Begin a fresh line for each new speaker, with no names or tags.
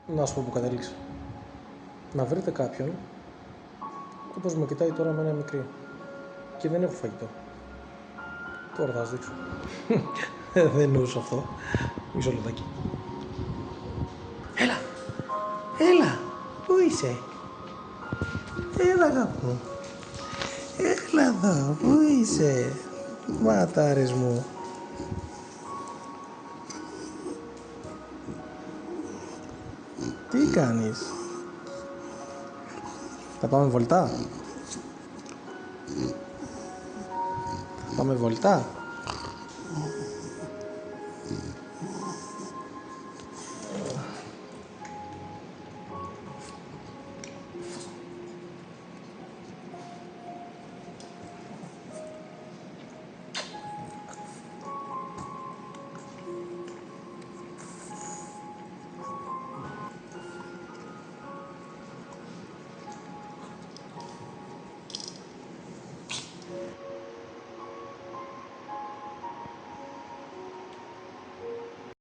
Να σου πω που κατέληξα. Να βρείτε κάποιον όπως με κοιτάει τώρα με ένα μικρή. Και δεν έχω φαγητό. Τώρα θα σας δείξω. Δεν εννοούσα αυτό. Μισό λεπτάκι. Έλα! Έλα! Πού είσαι? Έλα αγάπη μου. Έλα εδώ. Πού είσαι? Ματάρες μου. Τι κάνεις? Θα πάμε βολτά? Θα πάμε βολτά?